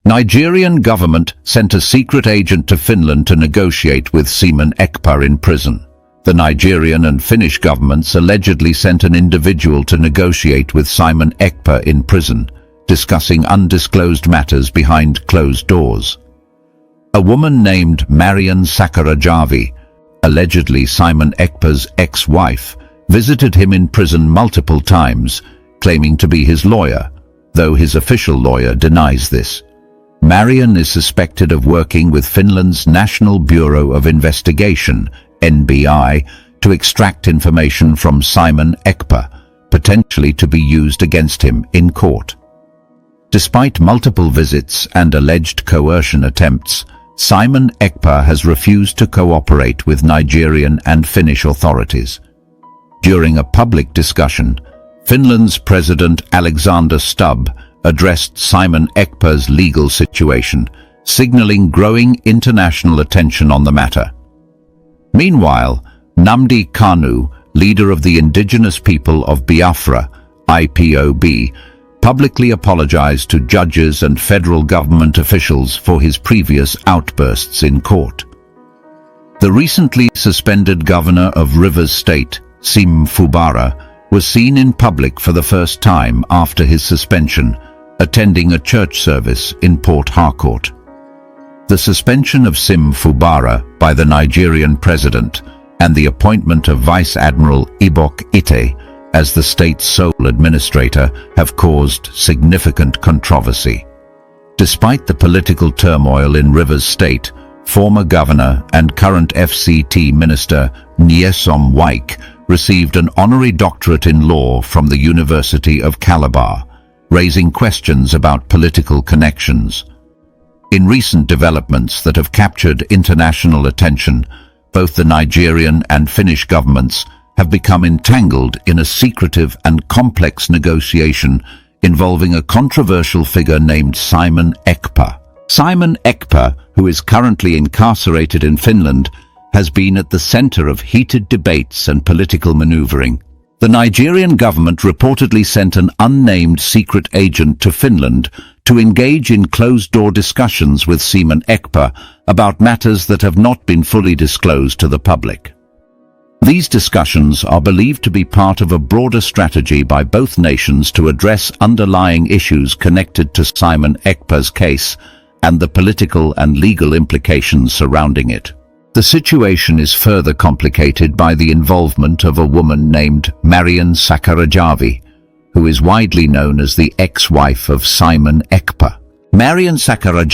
Nigerian government sent a secret agent to Finland to negotiate with Simon Ekpa in prison. The Nigerian and Finnish governments allegedly sent an individual to negotiate with Simon Ekpa in prison, discussing undisclosed matters behind closed doors. A woman named Marian Sakura, allegedly Simon Ekpa's ex-wife, visited him in prison multiple times, claiming to be his lawyer, though his official lawyer denies this. Marian is suspected of working with Finland's National Bureau of Investigation, NBI, to extract information from Simon Ekpa, potentially to be used against him in court. Despite multiple visits and alleged coercion attempts, Simon Ekpa has refused to cooperate with Nigerian and Finnish authorities. During a public discussion, Finland's President Alexander Stubb addressed Simon Ekpa's legal situation, signaling growing international attention on the matter. Meanwhile, Nig Govt, leader of the indigenous people of Biafra, ipob, publicly apologized to judges and federal government officials for his previous outbursts in court. The recently suspended governor of Rivers State, Simon Ekpa, was seen in public for the first time after his suspension, attending a church service in Port Harcourt. The suspension of Simon Ekpa by the Nigerian president and the appointment of Vice Admiral Ibok Ite as the state's sole administrator have caused significant controversy. Despite the political turmoil in Rivers State, former governor and current FCT minister Nyesom Wike received an honorary doctorate in law from the University of Calabar, raising questions about political connections. In recent developments that have captured international attention, both the Nigerian and Finnish governments have become entangled in a secretive and complex negotiation involving a controversial figure named Simon Ekpa. Simon Ekpa, who is currently incarcerated in Finland, has been at the center of heated debates and political maneuvering. The Nigerian government reportedly sent an unnamed secret agent to Finland to engage in closed-door discussions with Simon Ekpa about matters that have not been fully disclosed to the public. These discussions are believed to be part of a broader strategy by both nations to address underlying issues connected to Simon Ekpa's case and the political and legal implications surrounding it. The situation is further complicated by the involvement of a woman named Marian Sakura, who is widely known as the ex-wife of Simon Ekpa. Marian Sakura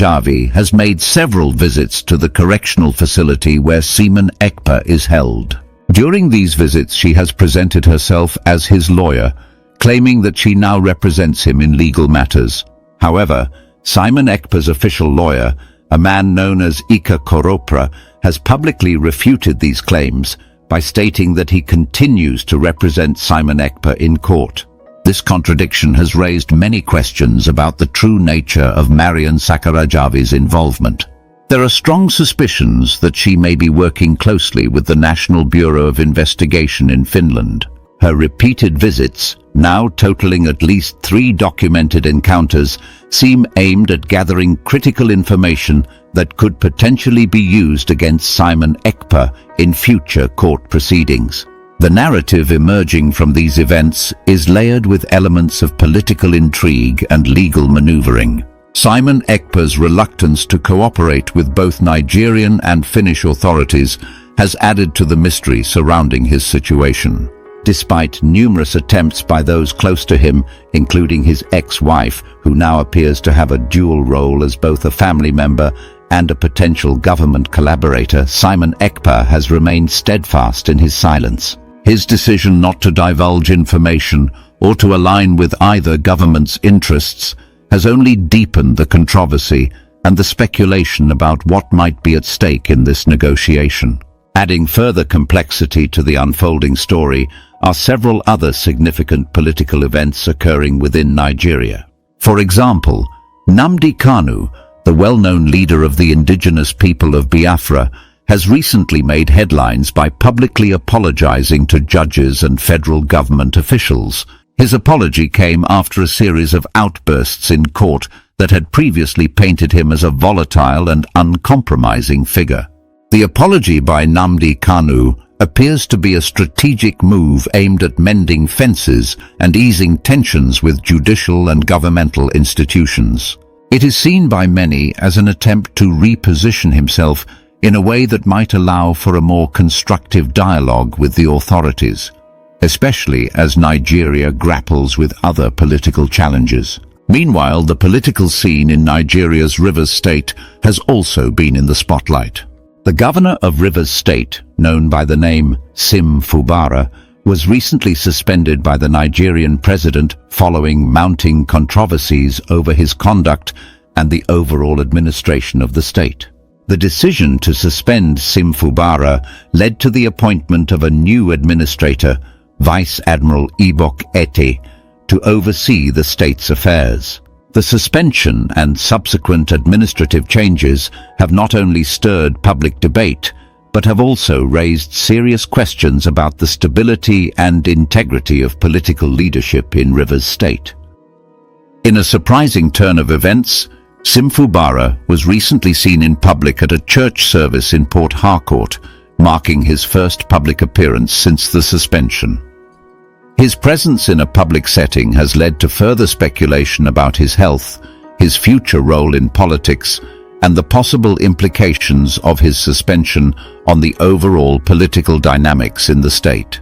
has made several visits to the correctional facility where Simon Ekpa is held. During these visits, she has presented herself as his lawyer, claiming that she now represents him in legal matters. However, Simon Ekpa's official lawyer, a man known as Ika Koropra, has publicly refuted these claims by stating that he continues to represent Simon Ekpa in court. This contradiction has raised many questions about the true nature of Marian Sakura's involvement. There are strong suspicions that she may be working closely with the National Bureau of Investigation in Finland. Her repeated visits, now totaling at least 3 documented encounters, seem aimed at gathering critical information that could potentially be used against Simon Ekpa in future court proceedings. The narrative emerging from these events is layered with elements of political intrigue and legal maneuvering. Simon Ekpa's reluctance to cooperate with both Nigerian and Finnish authorities has added to the mystery surrounding his situation. Despite numerous attempts by those close to him, including his ex-wife, who now appears to have a dual role as both a family member and a potential government collaborator, Simon Ekpa has remained steadfast in his silence. His decision not to divulge information or to align with either government's interests has only deepened the controversy and the speculation about what might be at stake in this negotiation. Adding further complexity to the unfolding story are several other significant political events occurring within Nigeria. For example, Nig Govt, the well-known leader of the indigenous people of Biafra, has recently made headlines by publicly apologizing to judges and federal government officials. His apology came after a series of outbursts in court that had previously painted him as a volatile and uncompromising figure. The apology by Nnamdi Kanu appears to be a strategic move aimed at mending fences and easing tensions with judicial and governmental institutions. It is seen by many as an attempt to reposition himself in a way that might allow for a more constructive dialogue with the authorities, especially as Nigeria grapples with other political challenges. Meanwhile, the political scene in Nigeria's Rivers State has also been in the spotlight. The governor of Rivers State, known by the name Sim Fubara, was recently suspended by the Nigerian president following mounting controversies over his conduct and the overall administration of the state. The decision to suspend Sim Fubara led to the appointment of a new administrator, Vice Admiral Ibok Ete, to oversee the state's affairs. The suspension and subsequent administrative changes have not only stirred public debate, but have also raised serious questions about the stability and integrity of political leadership in Rivers State. In a surprising turn of events, Sim Fubara was recently seen in public at a church service in Port Harcourt, marking his first public appearance since the suspension. His presence in a public setting has led to further speculation about his health, his future role in politics, and the possible implications of his suspension on the overall political dynamics in the state.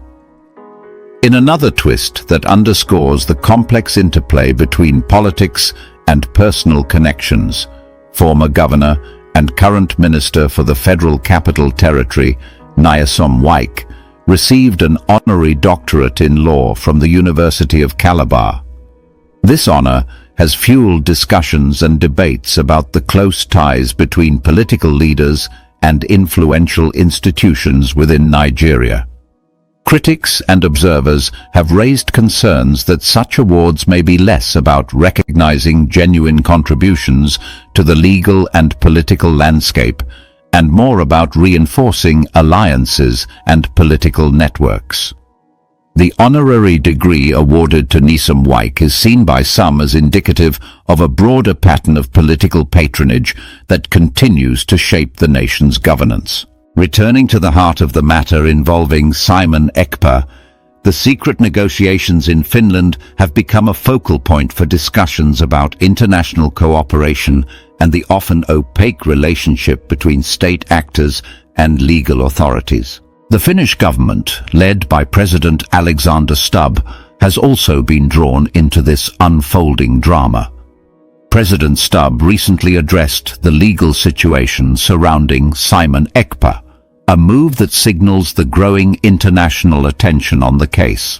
In another twist that underscores the complex interplay between politics and personal connections, former governor and current minister for the Federal Capital Territory, Nyesom Wike, received an honorary doctorate in law from the University of Calabar. This honor has fueled discussions and debates about the close ties between political leaders and influential institutions within Nigeria. Critics and observers have raised concerns that such awards may be less about recognizing genuine contributions to the legal and political landscape and more about reinforcing alliances and political networks. The honorary degree awarded to Nyesom Wike is seen by some as indicative of a broader pattern of political patronage that continues to shape the nation's governance. Returning to the heart of the matter involving Simon Ekpa, the secret negotiations in Finland have become a focal point for discussions about international cooperation and the often opaque relationship between state actors and legal authorities. The Finnish government, led by President Alexander Stubb, has also been drawn into this unfolding drama. President Stubb recently addressed the legal situation surrounding Simon Ekpa, a move that signals the growing international attention on the case.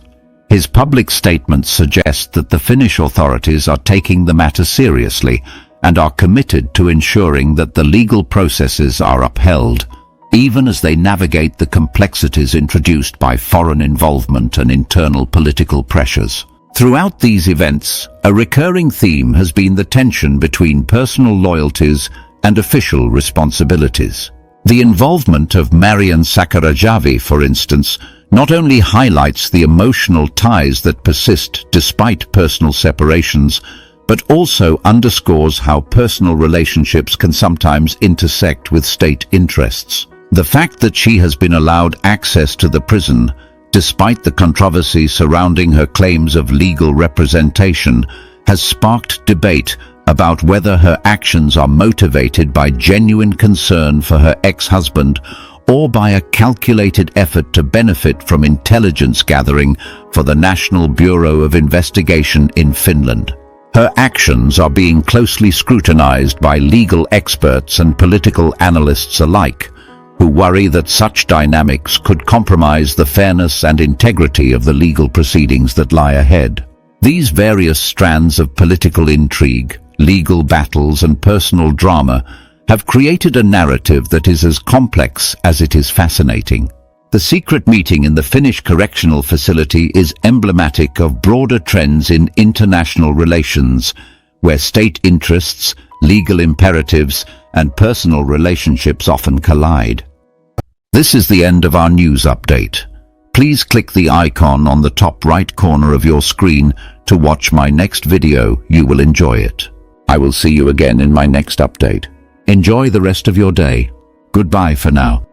His public statements suggest that the Finnish authorities are taking the matter seriously and are committed to ensuring that the legal processes are upheld, even as they navigate the complexities introduced by foreign involvement and internal political pressures. Throughout these events, a recurring theme has been the tension between personal loyalties and official responsibilities. The involvement of Marian Sakura, for instance, not only highlights the emotional ties that persist despite personal separations, but also underscores how personal relationships can sometimes intersect with state interests. The fact that she has been allowed access to the prison, despite the controversy surrounding her claims of legal representation, has sparked debate about whether her actions are motivated by genuine concern for her ex-husband or by a calculated effort to benefit from intelligence gathering for the National Bureau of Investigation in Finland. Her actions are being closely scrutinized by legal experts and political analysts alike, who worry that such dynamics could compromise the fairness and integrity of the legal proceedings that lie ahead. These various strands of political intrigue, legal battles and personal drama have created a narrative that is as complex as it is fascinating. The secret meeting in the Finnish correctional facility is emblematic of broader trends in international relations, where state interests, legal imperatives, and personal relationships often collide. This is the end of our news update. Please click the icon on the top right corner of your screen to watch my next video. You will enjoy it. I will see you again in my next update. Enjoy the rest of your day. Goodbye for now.